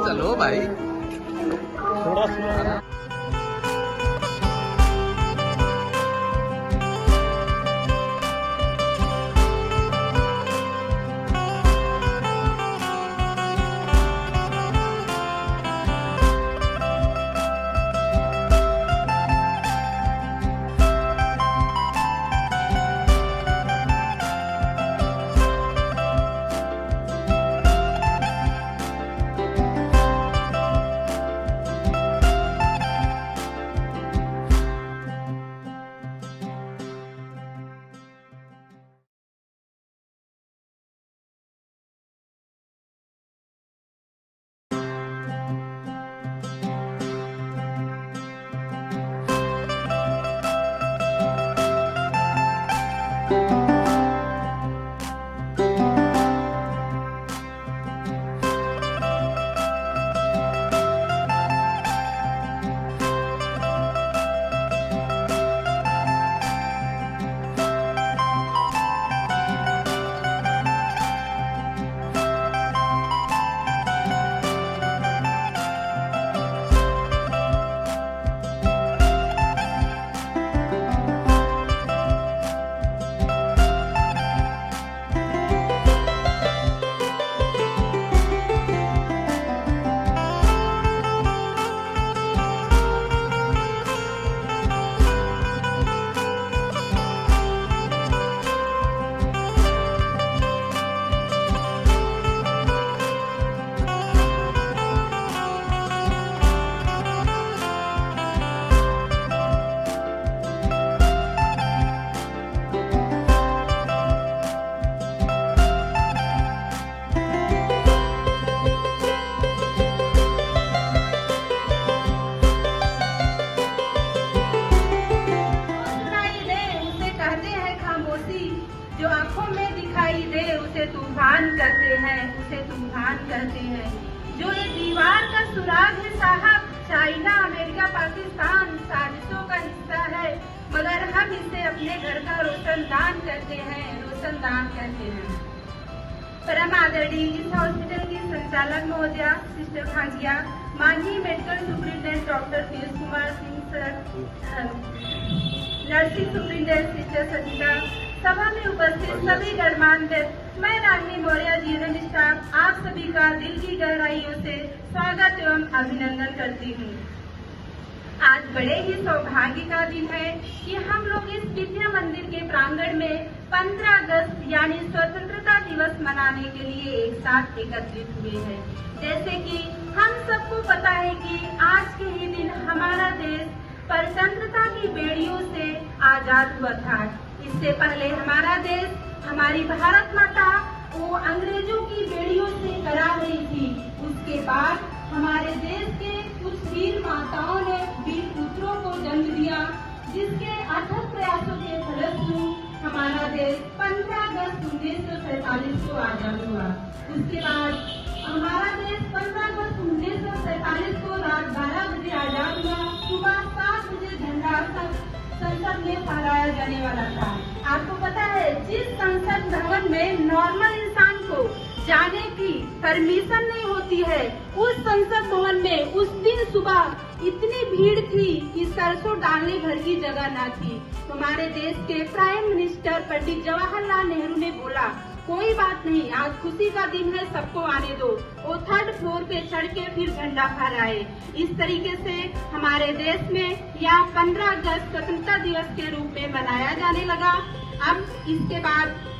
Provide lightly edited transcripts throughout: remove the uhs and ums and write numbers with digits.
चलो भाई थोड़ा स्लो। जो आंखों में दिखाई दे उसे तूफान कहते हैं, उसे तूफान कहते हैं। जो ये दीवार का सुराग है साहब, चाइना अमेरिका पाकिस्तान साजिशों का हिस्सा है, मगर हम इसे अपने घर का रोशनदान कहते हैं, रोशनदान कहते हैं। परम आदरणीय इस हॉस्पिटल की संचालक महोदया सिस्टर भागिया, माननीय medical superintendent doctor Piyush Kumar Singh sir, nursing superintendent sister Sachita, सभा में उपस्थित सभी गणमान्य, मैं रानी मौर्य जीवन स्टाफ आप सभी का दिल की गहराइयों से स्वागत एवं अभिनंदन करती हूँ। आज बड़े ही सौभाग्य का दिन है कि हम लोग इस विद्या मंदिर के प्रांगण में 15 अगस्त यानी स्वतंत्रता दिवस मनाने के लिए एक साथ एकत्रित हुए हैं। जैसे कि हम सबको पता है कि आज के ही दिन हमारा देश परतंत्रता की बेड़ियों से आजाद हुआ था। इससे पहले हमारा देश, हमारी भारत माता वो अंग्रेजों की बेड़ियों से करा रही थी। उसके बाद हमारे देश के कुछ वीर माताओं ने वीर पुत्रों को जन्म दिया, जिसके अथक प्रयासों के फलस्वरूप हमारा देश 15 अगस्त 1947 को आजाद हुआ। उसके बाद हमारा देश 15 अगस्त 1947 को रात 12 बजे आजाद हुआ। सुबह 7 बजे झंडा संसद में फहराया जाने वाला था। आपको पता है, जिस संसद भवन में नॉर्मल इंसान को जाने की परमिशन नहीं होती है, उस संसद भवन में उस दिन सुबह इतनी भीड़ थी कि सरसों डालने भर की जगह न थी। हमारे देश के प्राइम मिनिस्टर पंडित जवाहरलाल नेहरू ने बोला, कोई बात नहीं, आज खुशी का दिन है, सबको आने दो। वो 3rd फ्लोर पे चढ़ के फिर झंडा फहराए। इस तरीके से हमारे देश में यह 15 अगस्त स्वतंत्रता दिवस के रूप में मनाया जाने लगा। अब इसके बाद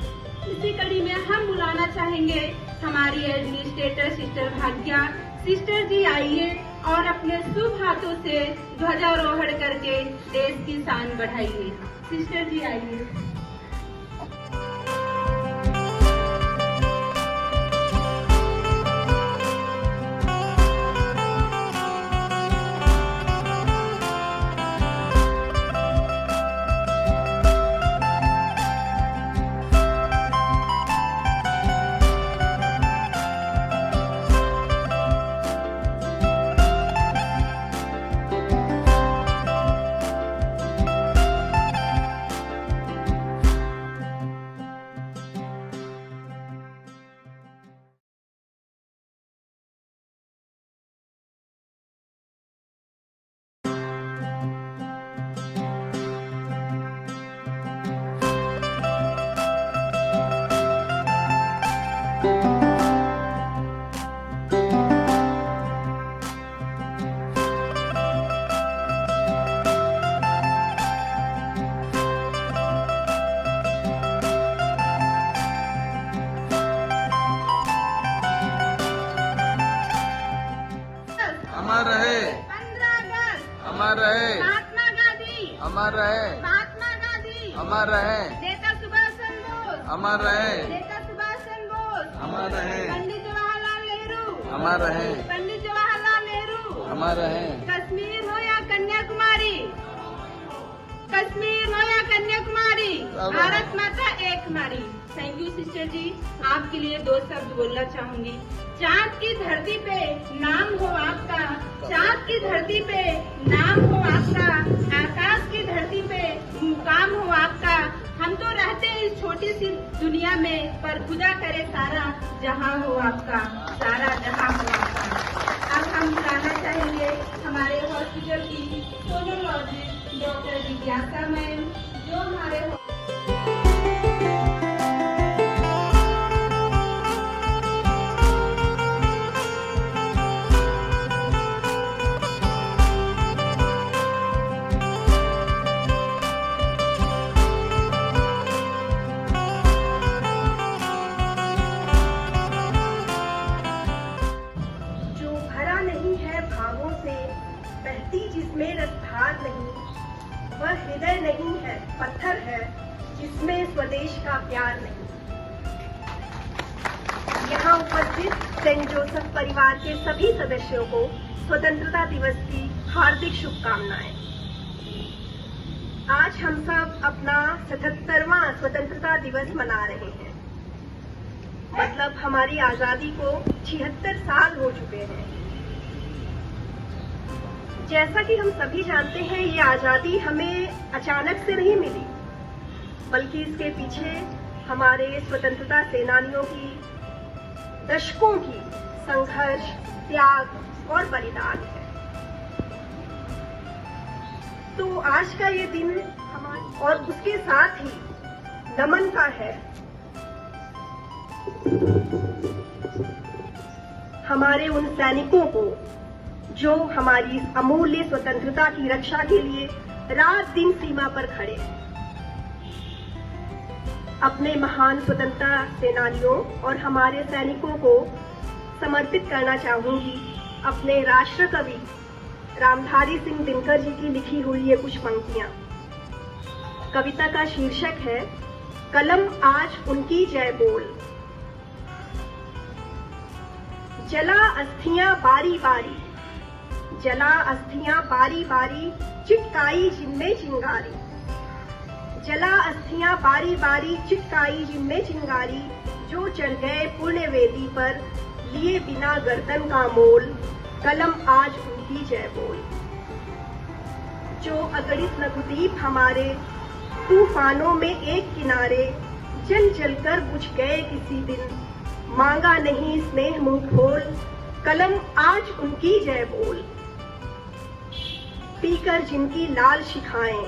इसी कड़ी में हम बुलाना चाहेंगे हमारी एडमिनिस्ट्रेटर सिस्टर भाग्या। सिस्टर जी आइए और अपने शुभ हाथों से ध्वजारोहण करके देश की शान बढ़ाइए। सिस्टर जी आइए। अमर रहे। 15 अगस्त अमर रहे। महात्मा गांधी अमर रहे। महात्मा गांधी अमर रहे। नेता सुभाष चंद्र बोस अमर रहे। नेता सुभाष चंद्र बोस अमर रहे। पंडित जवाहरलाल नेहरू अमर रहे। पंडित जवाहरलाल नेहरू अमर रहे। कश्मीर हो या कन्याकुमारी, कश्मीर हो या कन्याकुमारी, भारत माता एक हमारी। थैंक यू सिस्टर जी। आपके लिए 2 शब्द बोलना चाहूंगी। चांद की धरती पे नाम हो आपका, चांद की धरती पे नाम हो आपका, आकाश की धरती पे मुकाम हो आपका। हम तो रहते हैं इस छोटी सी दुनिया में, पर खुदा करे सारा जहां हो आपका, सारा जहां हो आपका। अब हम बुलाना चाहेंगे हमारे हॉस्पिटल की सोनोलॉजिस्ट डॉक्टर जिज्ञासा मैम, जो हमारे बहती जिसमें रसधार नहीं, वह हृदय नहीं है, पत्थर है जिसमें स्वदेश का प्यार नहीं। यहाँ उपस्थित सेंट जोसेफ परिवार के सभी सदस्यों को स्वतंत्रता दिवस की हार्दिक शुभकामनाएं। आज हम सब अपना 77वां स्वतंत्रता दिवस मना रहे हैं। मतलब हमारी आजादी को 76 साल हो चुके हैं। जैसा कि हम सभी जानते हैं, ये आजादी हमें अचानक से नहीं मिली, बल्कि इसके पीछे हमारे स्वतंत्रता सेनानियों की दशकों की संघर्ष, त्याग और बलिदान है। तो आज का ये दिन हमारे और उसके साथ ही नमन का है हमारे उन सैनिकों को जो हमारी अमूल्य स्वतंत्रता की रक्षा के लिए रात दिन सीमा पर खड़े हैं। अपने महान स्वतंत्रता सेनानियों और हमारे सैनिकों को समर्पित करना चाहूंगी अपने राष्ट्र कवि रामधारी सिंह दिनकर जी की लिखी हुई ये कुछ पंक्तियां। कविता का शीर्षक है कलम आज उनकी जय बोल। जला अस्थियां बारी बारी, जला अस्थियां बारी बारी, चिटकाई जिनमें चिंगारी। जला अस्थियां बारी बारी, चिटकाई जिनमें चिंगारी। जो चढ़ गए पुण्य वेदी पर, लिए बिना गर्दन का मोल। कलम आज उनकी जय बोल। जो अगणित लघुदीप हमारे तूफानों में एक किनारे, जल जल कर बुझ गए किसी दिन। मांगा नहीं स्नेह मुंह खोल, कलम आज उनकी जय बोल। पीकर जिनकी लाल शिखाएं,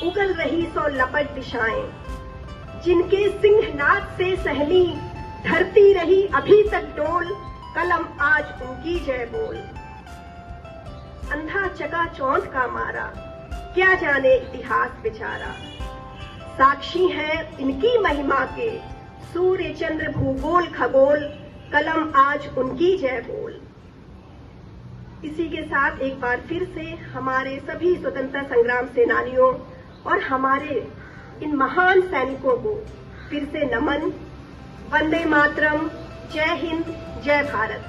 उगल रही सौ लपट दिशाएं। जिनके सिंहनाद से सहली, धरती रही अभी तक डोल। कलम आज उनकी जय बोल। अंधा चकाचौंध का मारा, क्या जाने इतिहास बेचारा। साक्षी है इनकी महिमा के, सूर्य चंद्र भूगोल खगोल। कलम आज उनकी जय बोल। इसी के साथ एक बार फिर से हमारे सभी स्वतंत्रता संग्राम सेनानियों और हमारे इन महान सैनिकों को फिर से नमन। वंदे मातरम। जय हिंद, जय भारत।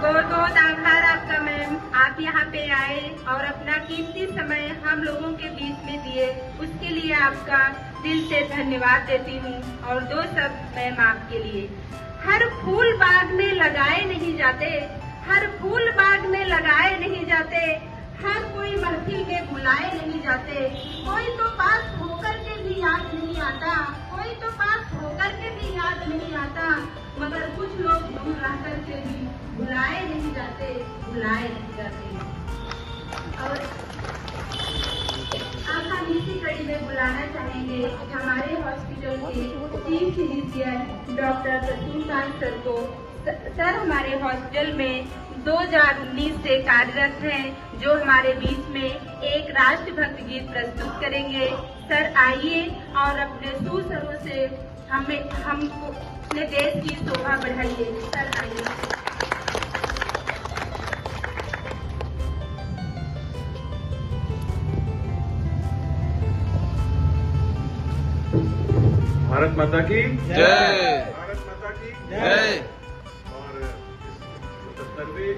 बहुत बहुत आभार आपका मैम। आप यहाँ पे आए और अपना कीमती समय हम लोगों के बीच में दिए, उसके लिए आपका दिल से धन्यवाद देती हूँ। और 2 शब्द मैम आपके लिए। हर फूल बाग में लगाए नहीं जाते, हर फूल बाग में लगाए नहीं जाते। हर कोई महफिल में बुलाए नहीं जाते। कोई तो पास होकर के भी याद नहीं आता, कोई तो पास होकर के भी याद नहीं आता। मगर कुछ लोग दूर रह कर के भी बुलाए नहीं जाते, बुलाए नहीं जाते। और अब हम इसी कड़ी में बुलाना चाहेंगे हमारे हॉस्पिटल के चीफ फिजिशियन डॉक्टर प्रसूनकांत सर को। सर हमारे हॉस्पिटल में 2019 से कार्यरत हैं, जो हमारे बीच में एक राष्ट्रभक्त गीत प्रस्तुत करेंगे। सर आइए और अपने सुस्वरों से हमको अपने देश की शोभा बढ़ाइए। सर आइए। भारत माता की जय। भारत माता की जय। और इस 77वें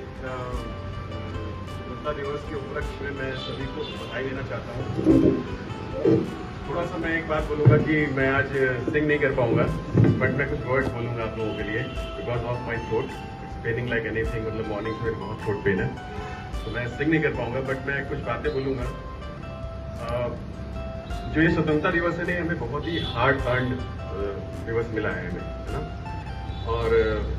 स्वतंत्रता दिवस के उपलक्ष्य में मैं सभी को बधाई देना चाहता हूँ। थोड़ा सा मैं एक बात बोलूंगा कि मैं आज सिंग नहीं कर पाऊंगा, बट मैं कुछ वर्ड्स बोलूंगा आप लोगों के लिए because of my throat it's paining like anything. मतलब मॉर्निंग से बहुत थ्रोट पेन है, तो मैं सिंग नहीं कर पाऊंगा, बट मैं कुछ बातें बोलूंगा। जो ये स्वतंत्रता दिवस है, हमें बहुत ही हार्ड अर्नड दिवस मिला है हमें, है ना। और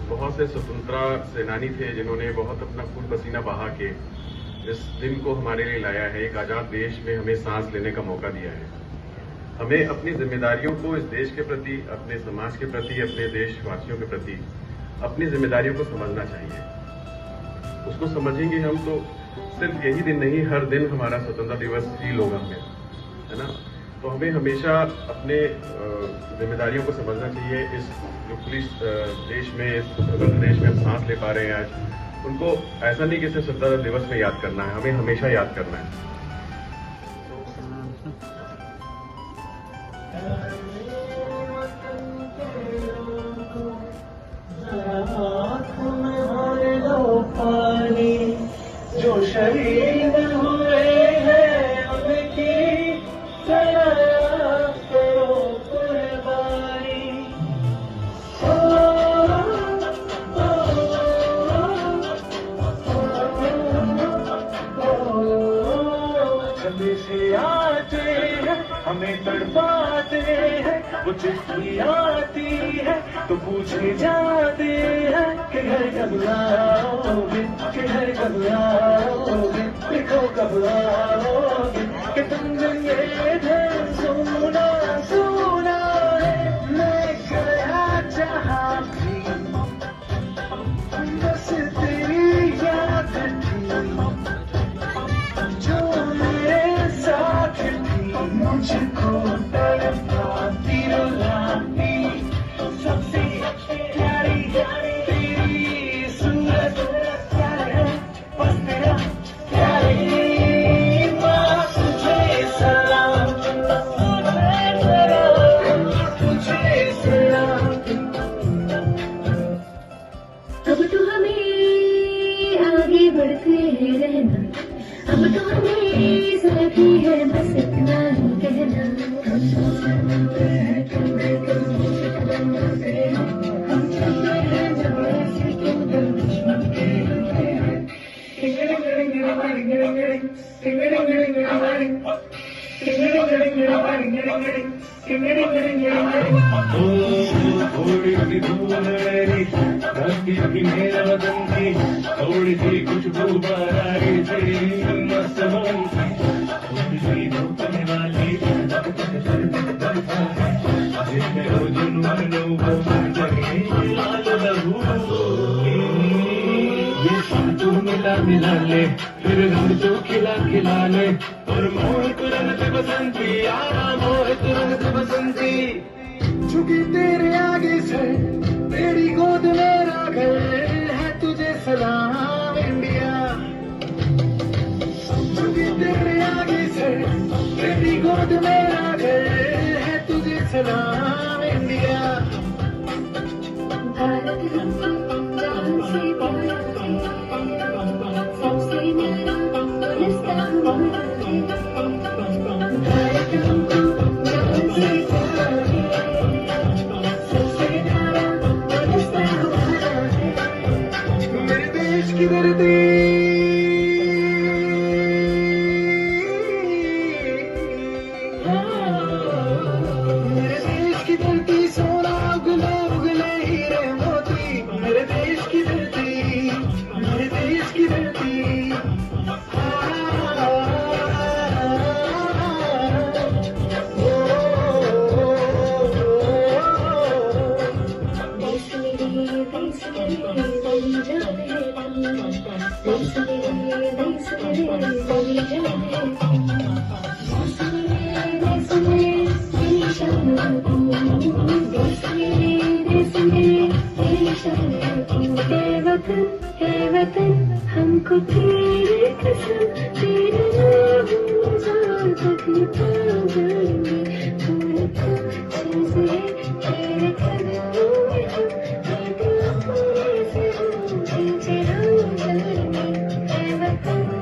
बहुत से स्वतंत्रता सेनानी थे जिन्होंने बहुत अपना खून पसीना बहा के इस दिन को हमारे लिए लाया है। एक आजाद देश में हमें सांस लेने का मौका दिया है। हमें अपनी जिम्मेदारियों को इस देश के प्रति, अपने समाज के प्रति, अपने देशवासियों के प्रति अपनी जिम्मेदारियों को समझना चाहिए। उसको समझेंगे हम तो सिर्फ यही दिन नहीं, हर दिन हमारा स्वतंत्रता दिवस फील होगा हमें, है ना। तो हमें हमेशा अपने जिम्मेदारियों को समझना चाहिए। इस जो पुलिस देश में, इस स्वतंत्र देश में हम सांस ले पा रहे हैं आज, उनको ऐसा नहीं कि सिर्फ स्वतंत्रता दिवस में याद करना है, हमें हमेशा याद करना है। जो शहीद हुए हैं उनकी करो कुर्बानी। से आते हैं हमें तड़पाते हैं, वो चिट्ठी आती है तो पूछे जाते हैं कि घर कब आओगे, कि घर कब आओगे, लिखो कब आओगे, कि तुमने ये घर सुना सुना है। मैं गया जहाँ भी बस तेरी याद थी, जो मेरे साथ थी, मुझको तड़पाती रुलाती, सबसे प्यारी तेरी सूरत है, बस तेरा प्यारी माँ तुझे सलाम, तुझे सलाम। अब तो हमें आगे बढ़ते रहना, अब तो हमें साथी है बस इतना ही कहना। हम चलते हैं कमरे कमरे से कदम से, हम चलते हैं जब ऐसे क्यों दर दुश्मन के होते हैं। थोड़ी सी धूल मेरी धरती की, मेरा वतन की, थोड़ी सी खुशबू बारारी से मस्त मन की, थोड़ी सी धूपने वाली जिसमें हो जुनून वो जगे लाल लहू। ये तू मिला मिला ले, फिर रंग तो खिला खिला ले, और मोह तुरंत बसंती यारा, मोह तुरंत बसंती। झुकी तेरे आगे से तेरी गोद मेरा घर है, तुझे सलाम इंडिया। झुकी तेरे आगे से तेरी गोद मेरा घर है, तुझे सलाम इंडिया। भारत हमको जान से प्यारा है, सबसे मेरा रिश्ता हमारा है। भारत हमको जान से प्यारा है, सबसे प्यारा रिश्ता हमारा है। मेरे देश की धरती, मेरे देश वतन हमको तेरे कसम तेरे नाम तक लुटा जाएंगे पूरे चीजें तेरे कदमों में हम एक अपने से हम पीछे हम जाएंगे ऐ वतन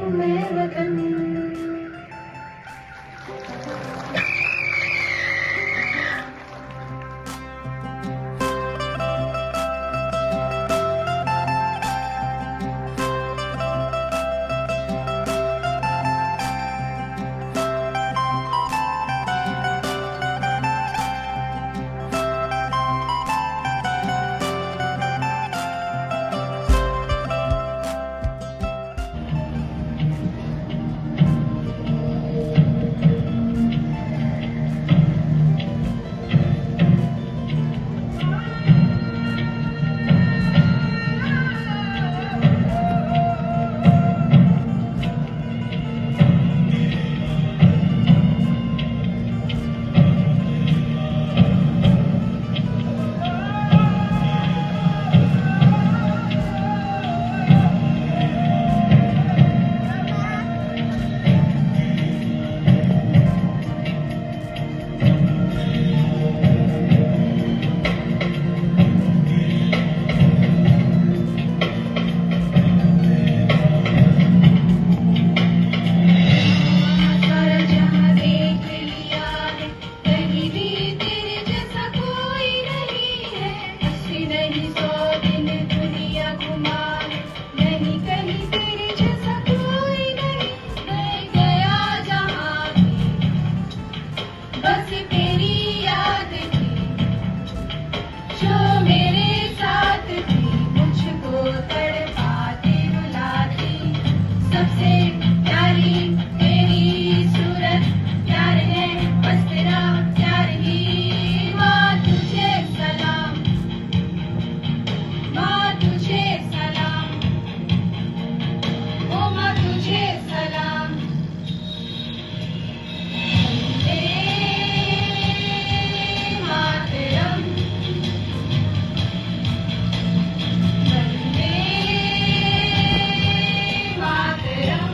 मातरम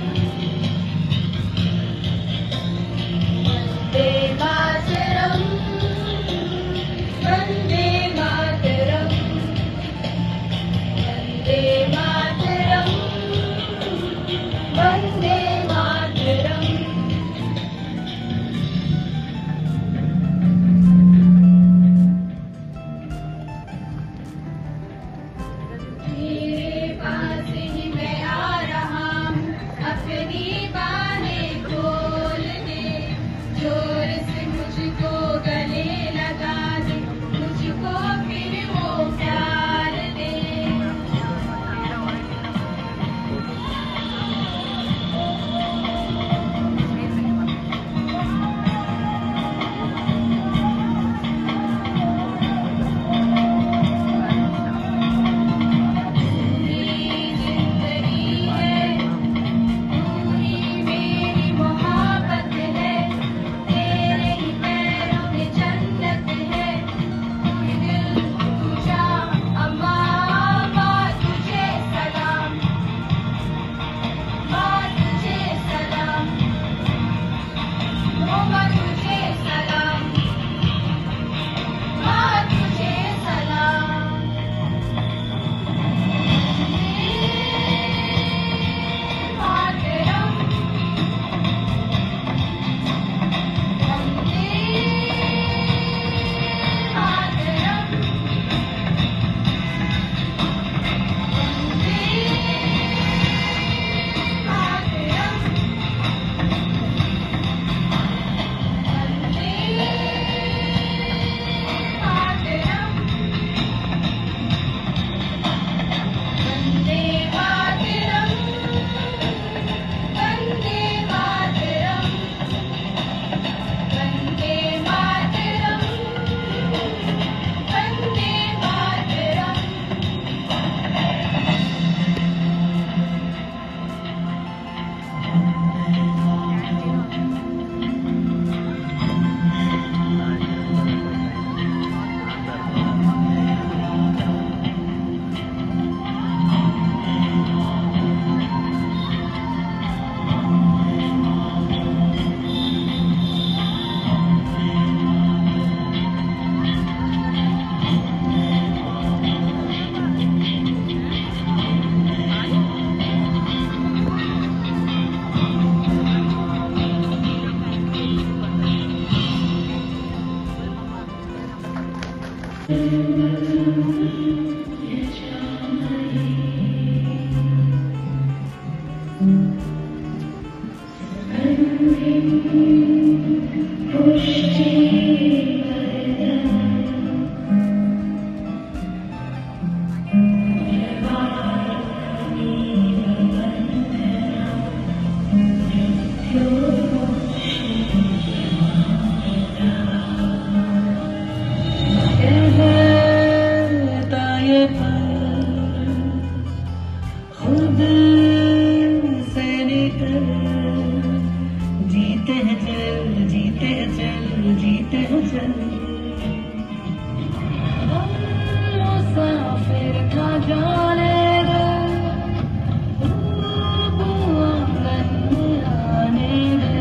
खुद से निकल जीते हैं चल जीते हैं चल जीते हैं चल मुसाफिर था जाने दे आने दे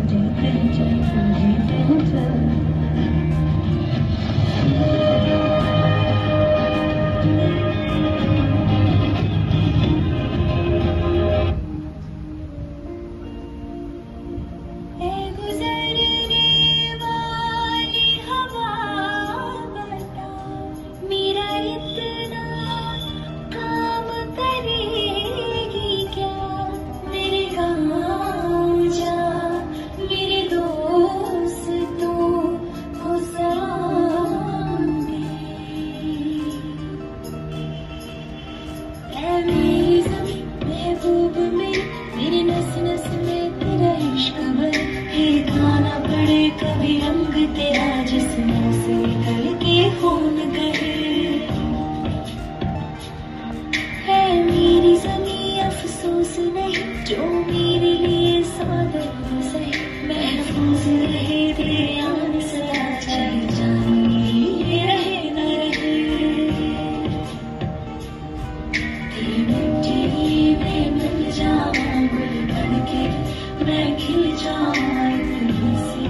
जीते हैं चल जीते हैं चल कभी रंग तेरा जिस्मों से निकल के खून कहे है मेरी ज़मीं अफसोस नहीं जो मेरे लिए सादर सही महफूज रहे दरियान सदा चाहे जाने रहे न रहे तेरी मिट्टी में मिल जाऊं गुल बन के मैं खिल जाऊं इतनी सी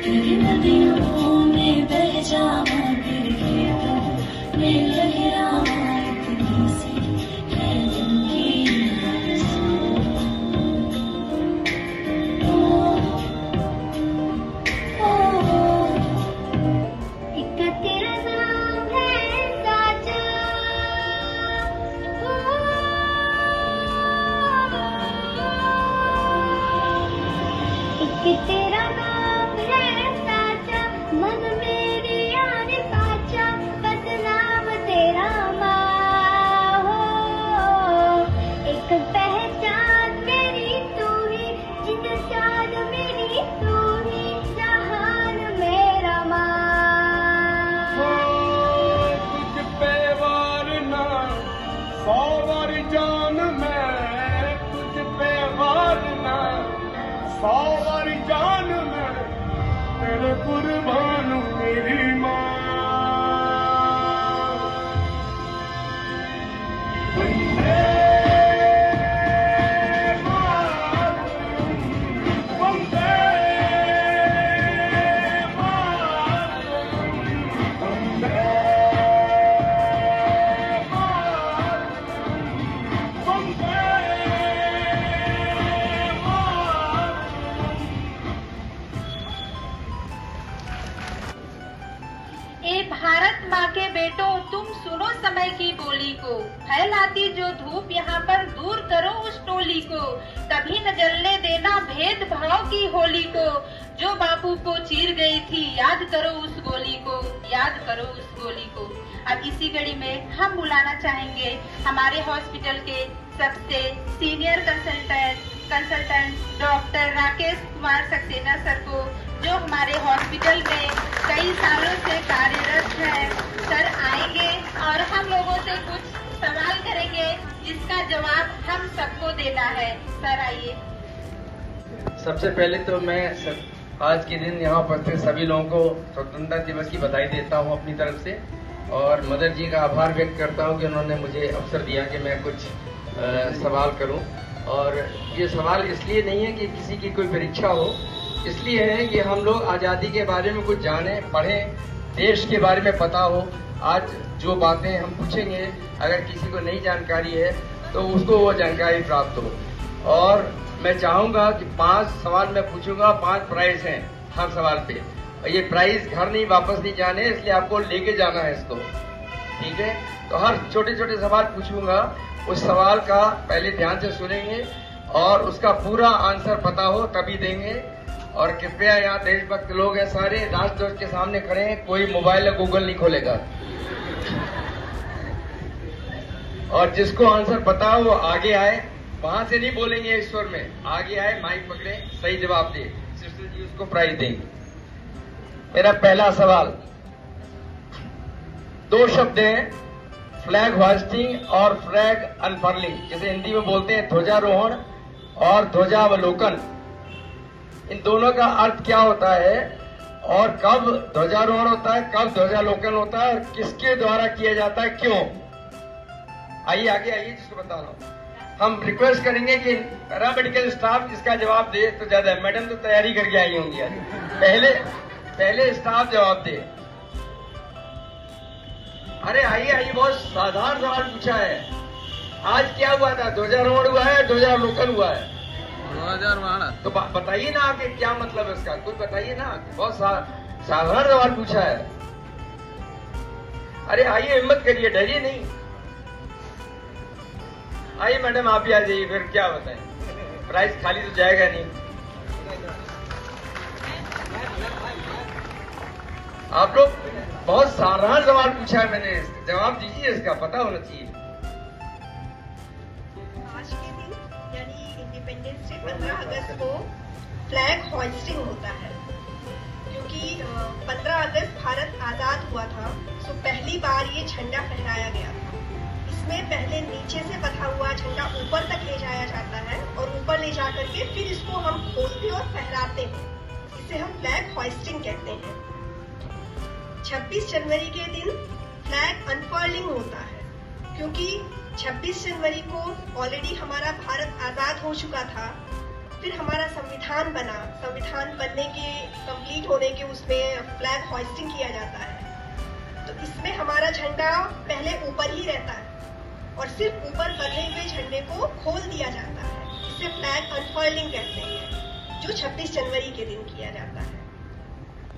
तेरी नदियों में बह जाऊं तेरे खेतों में लहराऊं इतनी सी है दिल की एक तेरा नाम है साजा एक तेरा नाम है साचा मन मेरी यार साचा बस नाम तेरा माँ हो एक पहचान मेरी तू ही जिन शान मेरी तू ही जहान मेरा माँ तुझ पे वारना 100 बार जान मैं तुझ पे वारना 100 बार जान मैं तेरे कुर्बान मेरी माँ वंदे मातरम, वंदे मातरम, वंदे मातरम, वंदे ए भारत माँ के बेटों तुम सुनो समय की बोली को फैलाती जो धूप यहाँ पर दूर करो उस टोली को कभी न जलने देना भेदभाव की होली को जो बापू को चीर गई थी याद करो उस गोली को याद करो उस गोली को। अब इसी कड़ी में हम बुलाना चाहेंगे हमारे हॉस्पिटल के सबसे senior consultant doctor Rakesh Kumar Saxena sir को जो हमारे हॉस्पिटल में कई सालों से कार्यरत है। सर आएंगे और हम लोगों से कुछ सवाल करेंगे जिसका जवाब हम सबको देना है। सर आइए। सबसे पहले तो मैं आज के दिन यहाँ उपस्थित सभी लोगों को स्वतंत्रता दिवस की बधाई देता हूँ अपनी तरफ से और मदर जी का आभार व्यक्त करता हूँ कि उन्होंने मुझे अवसर दिया कि मैं कुछ सवाल करूँ। और ये सवाल इसलिए नहीं है कि किसी की कोई परीक्षा हो, इसलिए है कि हम लोग आज़ादी के बारे में कुछ जानें, पढ़ें, देश के बारे में पता हो। आज जो बातें हम पूछेंगे अगर किसी को नई जानकारी है तो उसको वो जानकारी प्राप्त हो। और मैं चाहूंगा कि 5 सवाल मैं पूछूंगा, 5 प्राइज हैं हर सवाल पे, और ये प्राइज घर नहीं वापस नहीं जाने, इसलिए आपको लेके जाना है इसको, ठीक है? तो हर छोटे छोटे सवाल पूछूंगा, उस सवाल का पहले ध्यान से सुनेंगे और उसका पूरा आंसर पता हो तभी देंगे। और कृपया यहाँ देशभक्त लोग हैं सारे, राष्ट्रध्वज के सामने खड़े हैं, कोई मोबाइल या गूगल नहीं खोलेगा। और जिसको आंसर पता हो वो आगे आए, वहां से नहीं बोलेंगे इस स्वर में, आगे आए, माइक पकड़े, सही जवाब दे, सिस्टर जी उसको प्राइज देंगे। मेरा पहला सवाल, 2 शब्द हैं, फ्लैग होइस्टिंग और फ्लैग अनफर्लिंग, जिसे हिंदी में बोलते हैं ध्वजारोहण और ध्वजावलोकन। इन दोनों का अर्थ क्या होता है और कब ध्वजारोहण होता है, कब ध्वजालोकन होता है और किसके द्वारा किया जाता है, क्यों? आइए आगे आइए, जिसको बता रहा हूं। हम रिक्वेस्ट करेंगे कि पैरामेडिकल स्टाफ इसका जवाब दे तो ज्यादा है। मैडम तो तैयारी करके आई होंगी आज, पहले स्टाफ जवाब दे। अरे आइए आइए, बहुत साधारण सवाल पूछा है। आज क्या हुआ था, ध्वजारोहण हुआ है, ध्वजारोहण हुआ है? तो बताइए ना आगे क्या मतलब है इसका, कुछ बताइए ना, बहुत साधारण सवाल पूछा है। अरे आइए, हिम्मत करिए, डरिए नहीं। आइए मैडम, आप ही आ जाइए, फिर क्या बताएं, प्राइस खाली तो जाएगा नहीं। आप लोग बहुत साधारण सवाल पूछा है मैंने, जवाब दीजिए, इसका पता होना चाहिए। आज के दिन यानी इंडिपेंडेंस डे 15 अगस्त को फ्लैग होइस्टिंग होता है, क्योंकि 15 अगस्त भारत आजाद हुआ था, तो पहली बार ये झंडा फहराया गया था। इसमें पहले नीचे से बंधा हुआ झंडा ऊपर तक ले जाया जाता है और ऊपर ले जाकर के फिर इसको हम खोलते और फहराते हैं, इसे हम फ्लैग होइस्टिंग कहते हैं। 26 जनवरी के दिन फ्लैग अनफर्लिंग होता है, क्योंकि 26 जनवरी को ऑलरेडी हमारा भारत आजाद हो चुका था, फिर हमारा संविधान बना, संविधान बनने के कंप्लीट होने के उसमें फ्लैग होइस्टिंग किया जाता है। तो इसमें हमारा झंडा पहले ऊपर ही रहता है और सिर्फ ऊपर बंधे हुए झंडे को खोल दिया जाता है, इसे फ्लैग अनफर्लिंग कहते हैं, जो 26 जनवरी के दिन किया जाता है।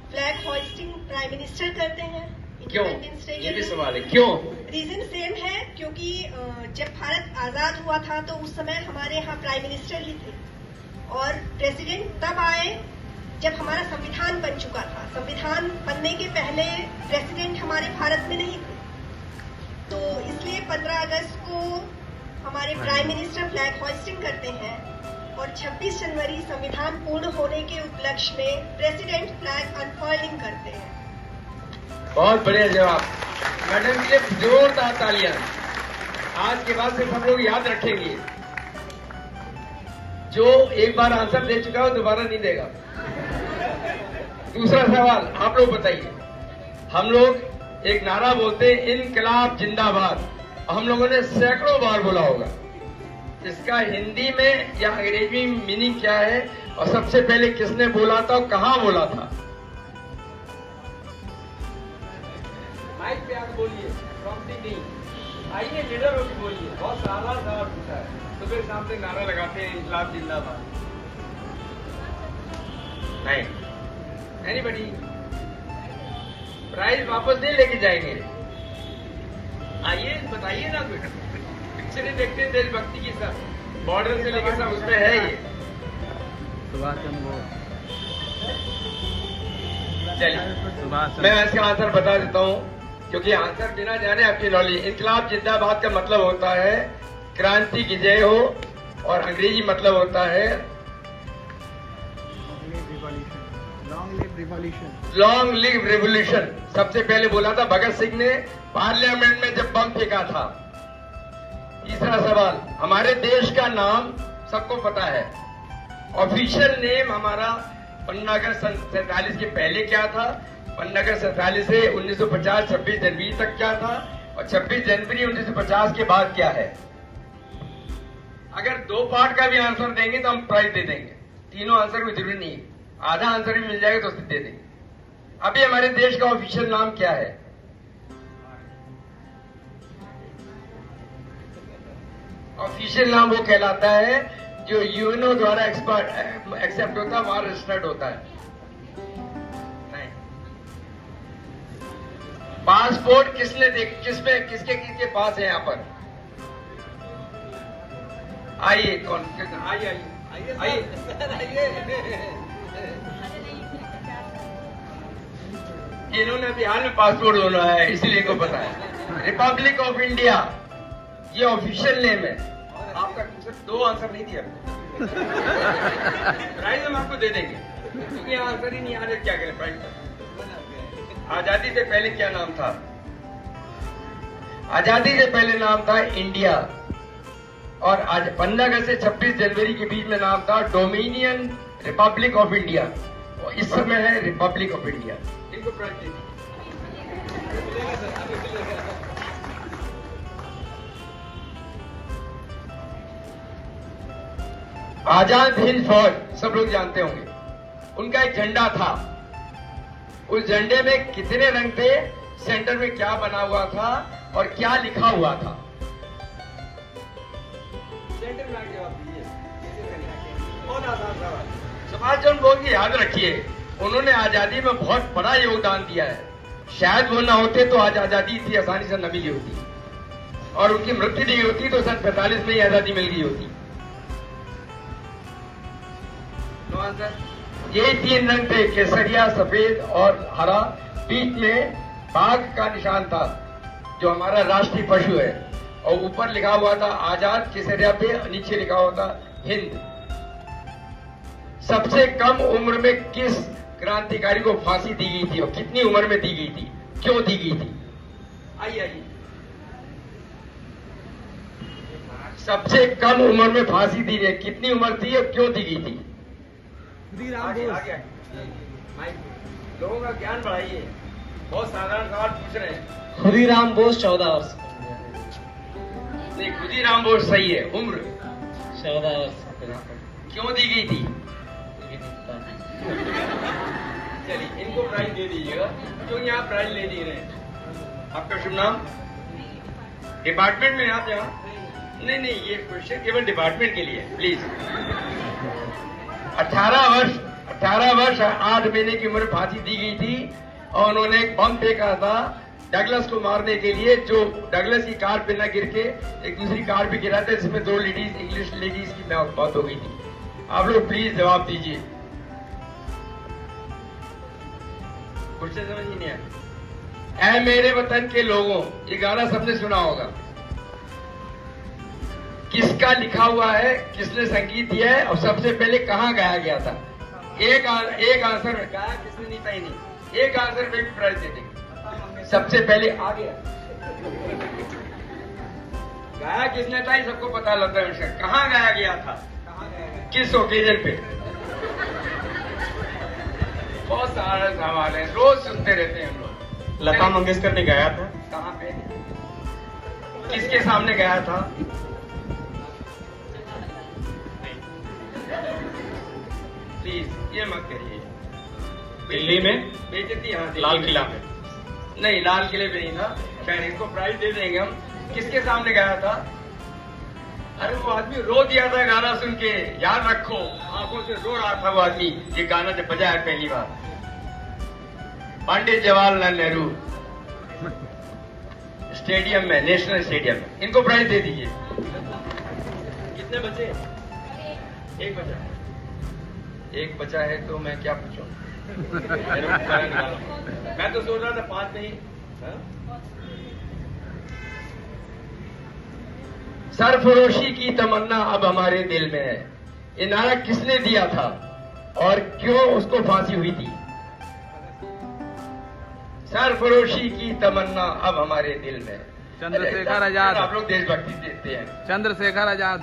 फ्लैग होइस्टिंग प्राइम मिनिस्टर करते हैं। क्यों? इंडिपेंडेंस डे ये भी सवाल है, क्यों? रीजन सेम है, क्योंकि जब भारत आजाद हुआ था तो उस समय हमारे यहाँ प्राइम मिनिस्टर ही थे और प्रेसिडेंट तब आए जब हमारा संविधान बन चुका था। संविधान बनने के पहले प्रेसिडेंट हमारे भारत में नहीं थे, तो इसलिए 15 अगस्त को हमारे प्राइम मिनिस्टर फ्लैग होइस्टिंग करते हैं और 26 जनवरी संविधान पूर्ण होने के उपलक्ष्य में प्रेसिडेंट फ्लैग अनफर्लिंग करते हैं। बहुत बढ़िया जवाब, मैडम के लिए जोरदार तालियां। आज के बाद सिर्फ हम लोग याद रखेंगे, जो एक बार आंसर दे चुका है दोबारा नहीं देगा। दूसरा सवाल आप लोग बताइए, हम लोग एक नारा बोलते हैं इनकलाब जिंदाबाद, हम लोगों ने सैकड़ों बार बोला होगा, इसका हिंदी में या अंग्रेजी में मीनिंग क्या है और सबसे पहले किसने बोला था और कहां बोला था? माइक पे आके बोलिए, प्रॉम्प्टिंग नहीं, आइए लीडर होकर बोलिए। बहुत सारा सवाल पूछा है, सुबह शाम से नारा लगाते हैं इनकलाब जिंदाबाद। नहीं, एनीबडी? प्राइज वापस नहीं लेके जाएंगे? आइए बताइए ना, पिक्चरें देखते हैं देशभक्ति की, सब बॉर्डर से लेकर सब उसमें है ये। चलिए मैं इसका आंसर बता देता हूँ, क्योंकि आंसर बिना जाने आपकी नॉलेज। इनकलाब जिंदाबाद का मतलब होता है क्रांति की जय हो, और अंग्रेजी मतलब होता है लॉन्ग लिव रेवोल्यूशन। सबसे पहले बोला था भगत सिंह ने पार्लियामेंट में जब बम फेंका था। तीसरा सवाल, हमारे देश का नाम सबको पता है, ऑफिशियल नेम हमारा 15 अगस्त 47 के पहले क्या था, 15 अगस्त 47 से 1950 26 जनवरी तक क्या था, और 26 जनवरी 1950 के बाद क्या है। अगर 2 पार्ट का भी आंसर देंगे तो हम प्राइज दे देंगे, तीनों आंसर की जरूरी नहीं, आधा आंसर भी मिल जाएगा तो दे देंगे। अभी हमारे देश का ऑफिशियल नाम क्या है? ऑफिशियल नाम वो कहलाता है जो यूएनओ द्वारा एक्सेप्ट होता है वहां रजिस्टर्ड होता है। नहीं, पासपोर्ट किसने किसके किसके पास है यहाँ पर? आइए, कौन? आइए। इन्होंने बिहार में पासपोर्ट होना है, इसलिए को पता है। रिपब्लिक ऑफ इंडिया ये ऑफिशियल नेम है। आपका सिर्फ 2 आंसर नहीं दिया, प्राइज हम आपको दे देंगे, क्योंकि आंसर ही नहीं आ रहे, क्या करें प्राइज। आजादी से पहले क्या नाम था? आजादी से पहले नाम था इंडिया, और आज 15 अगस्त से 26 जनवरी के बीच में नाम था डोमिनियन रिपब्लिक ऑफ इंडिया, और इस समय है रिपब्लिक ऑफ इंडिया। इनको प्राइज दे दीजिए। आजाद हिंद फौज सब लोग जानते होंगे, उनका एक झंडा था। उस झंडे में कितने रंग थे, सेंटर में क्या बना हुआ था और क्या लिखा हुआ था? सेंटर में आके जवाब दीजिए। बहुत आसान सवाल। सुभाष चंद्र बोस की याद रखिए, उन्होंने आजादी में बहुत बड़ा योगदान दिया है। शायद वो ना होते तो आज आजादी इतनी आसानी से न मिली होती, और उनकी मृत्यु नहीं होती तो सन 45 में ही आजादी मिल गई होती। यही 3 रंग थे, केसरिया, सफेद और हरा। बीच में बाघ का निशान था, जो हमारा राष्ट्रीय पशु है, और ऊपर लिखा हुआ था आजाद, केसरिया पे नीचे लिखा हुआ था हिंद। सबसे कम उम्र में किस क्रांतिकारी को फांसी दी गई थी, और कितनी उम्र में दी गई थी, क्यों दी गई थी? आइए। सबसे कम उम्र में फांसी दी गई, कितनी उम्र थी और क्यों दी गई थी? लोगों का ज्ञान बढ़ाइए, बहुत साधारण सवाल पूछ रहे हैं। खुदीराम बोस 14 वर्ष। नहीं, खुदीराम बोस सही है। उम्र 14 वर्ष। क्यों दी गई थी? चलिए, इनको प्राइज दे दीजिएगा, क्यों यहाँ प्राइज ले दे रहे हैं। आपका शुभ नाम? डिपार्टमेंट में आप यहाँ? नहीं, ये क्वेश्चन केवल डिपार्टमेंट के लिए, प्लीज। 18 वर्ष 8 महीने की उम्र फांसी दी गई थी, और उन्होंने एक बम फेंका था डगलस को मारने के लिए, जो डगलस की कार पे न गिर के एक दूसरी कार पे गिरा था, जिसमें 2 लेडीज, इंग्लिश लेडीज की मौत हो गई थी। आप लोग प्लीज जवाब दीजिए। क्वेश्चन समझ ही नहीं आया। ऐ मेरे वतन के लोगों, ये गाना सबने सुना होगा। किसका लिखा हुआ है, किसने संगीत दिया है, और सबसे पहले कहाँ गाया गया था? एक आंसर में गाया किसने नहीं था ही नहीं, एक आंसर में भी प्राइज दे देंगे। सबसे पहले आ गया, गाया किसने था, सबको पता लगता है। कहाँ गाया गया था, किस ओकेजन पे? बहुत सारे सवाल है, रोज सुनते रहते हैं हम लोग। लता मंगेशकर ने गाया था। कहाँ पे, किसके सामने गाया था? प्लीज ये मत करिए। दिल्ली में बेइज्जती, हाँ, लाल किला में। नहीं, लाल किले पे नहीं था। खैर, इसको प्राइज दे देंगे हम। किसके सामने गाया था? अरे वो आदमी रो दिया था गाना सुन के, याद रखो, आंखों से रो रहा था वो आदमी, ये गाना जब बजाया पहली बार। पंडित जवाहरलाल नेहरू स्टेडियम में, नेशनल स्टेडियम में। इनको प्राइज दे दीजिए। कितने बचे? एक बचा है, तो मैं क्या पूछूं? मैं तो सोच रहा था 5 में ही। सरफरोशी की तमन्ना अब हमारे दिल में है, ये नारा किसने दिया था और क्यों उसको फांसी हुई थी? सरफरोशी की तमन्ना अब हमारे दिल में। चंद्रशेखर आजाद। आप लोग देशभक्ति देते हैं। चंद्रशेखर आजाद।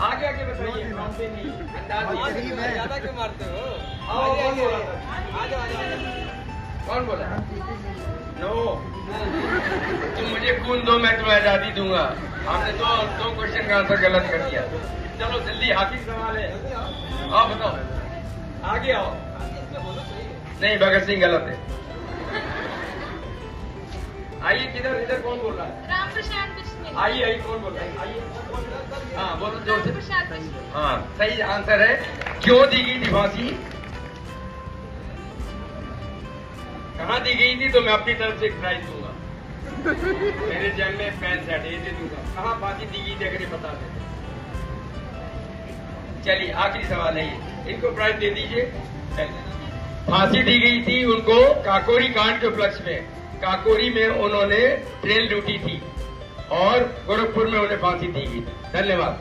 आगे बताइए। ज्यादा क्यों मारते हो? कौन बोला? नो, तुम मुझे खून दो, मैं तुम्हें आजादी दूंगा। आपने दो क्वेश्चन का आंसर गलत कर दिया। चलो जल्दी, आखिरी सवाल है। आओ बताओ, आगे आओ। नहीं, भगत सिंह गलत है। आइए, किधर कौन बोल रहा है? राम प्रशांत बिस्मिल। आइए कौन बोल रहा है? आइए। हाँ बोलो जोर से। हाँ सही आंसर है। क्यों दी गई थी फांसी? कहाँ दी गई थी? तो मैं अपनी तरफ से एक प्राइज दूंगा। मेरे जेब में पेन सेट है, दे दूंगा। कहाँ फांसी दी गई थी अगर ये बता दें। चलिए आखिरी सवाल है ये, इनको प्राइज दे दीजिए। फांसी दी गई थी उनको काकोरी कांड के उपलक्ष्य में। काकोरी में उन्होंने ट्रेन लूटी थी और गोरखपुर में उन्हें फांसी दी गई। धन्यवाद।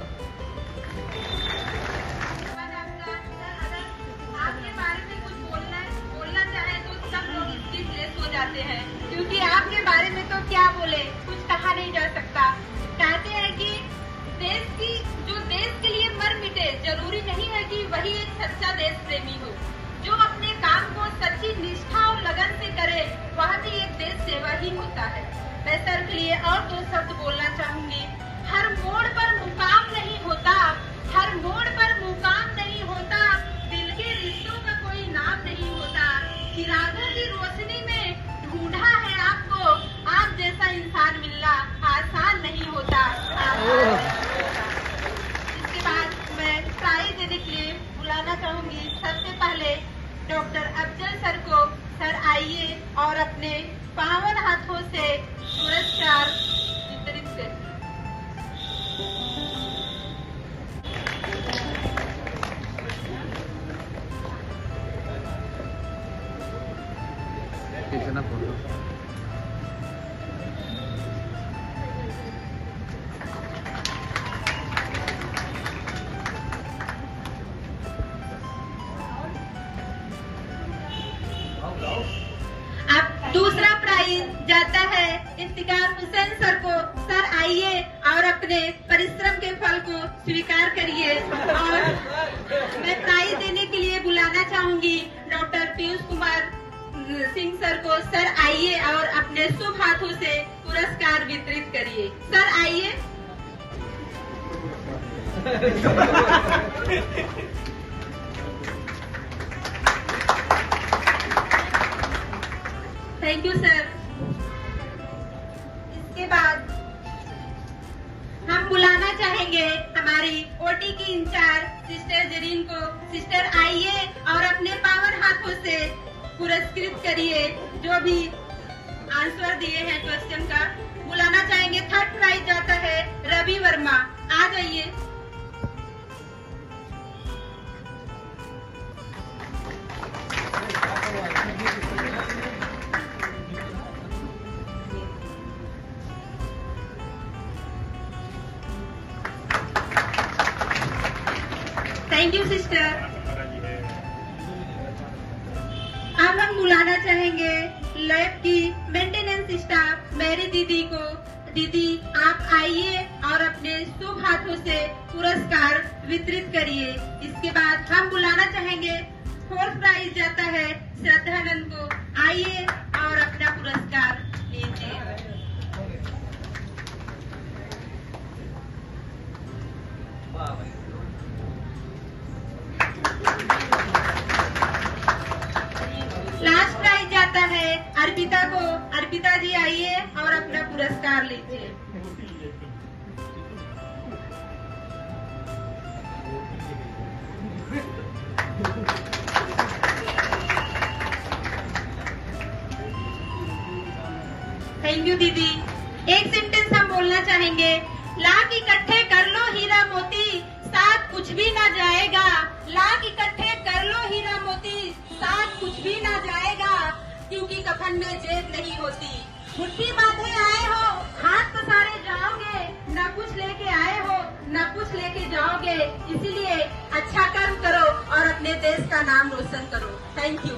आपके बारे में कुछ बोलना चाहे तो सब लोग स्पीचलेस हो जाते हैं, क्योंकि आपके बारे में तो क्या बोले, कुछ कहा नहीं जा सकता। कहते हैं कि देश के लिए मर मिटे, जरूरी नहीं है कि वही एक सच्चा देश प्रेमी हो। जो अपने काम को सच्ची निष्ठा और लगन से करे, वह भी एक देश सेवा ही होता है। मैं सर के लिए और दो शब्द बोलना चाहूंगी। हर मोड़ पर मुकाम नहीं होता, हर मोड़ पर मुकाम नहीं होता, दिल के रिश्तों का कोई नाम नहीं होता। चिरागों की रोशनी में ढूंढा है आपको, आप जैसा इंसान मिलना आसान नहीं होता। इसके बाद मैं प्राइज देने के लिए बुलाना चाहूंगी सबसे पहले डॉक्टर अफजल सर को। सर आइए और अपने पावन हाथों से पुरस्कार वितरित करिए। कितना फोटो? अब दूसरा प्राइज जाता है इफ्तिकार हुसैन सर को। सर आइए और अपने परिश्रम के फल को स्वीकार करिए। और मैं प्राइज देने के लिए बुलाना चाहूंगी डॉक्टर पीयूष कुमार सिंह सर को। सर आइए और अपने शुभ हाथों से पुरस्कार वितरित करिए। सर आइए। Thank you sir. इसके बाद हम बुलाना चाहेंगे हमारी ओटी की इंचार्ज सिस्टर जरीन को। सिस्टर आइए और अपने पावन हाथों से पुरस्कृत करिए जो भी आंसर दिए हैं क्वेश्चन का। बुलाना चाहेंगे। थर्ड प्राइज जाता है रवि वर्मा। आ जाइए। Thank you sister. अब हम बुलाना चाहेंगे लैब की मेंटेनेंस स्टाफ मेरी दीदी को। दीदी आप आइए और अपने शुभ हाथों से पुरस्कार वितरित करिए। इसके बाद हम बुलाना चाहेंगे फोर्थ प्राइज जाता है श्रद्धानंद को। आइए और अपना पुरस्कार लीजिए। लास्ट प्राइज जाता है अर्पिता को। अर्पिता जी आइए और अपना पुरस्कार लीजिए। थैंक यू दीदी। एक सेंटेंस हम बोलना चाहेंगे। लाख इकट्ठे कर लो हीरा मोती, साथ कुछ भी ना जाएगा। लाख इकट्ठे कर लो हीरा मोती, साथ कुछ भी ना जाएगा, क्योंकि कफन में जेब नहीं होती। मुट्ठी बांधे आए हो, हाथ पसारे जाओगे, न कुछ लेके आए हो, न कुछ लेके जाओगे। इसीलिए अच्छा कर्म करो और अपने देश का नाम रोशन करो। Thank you.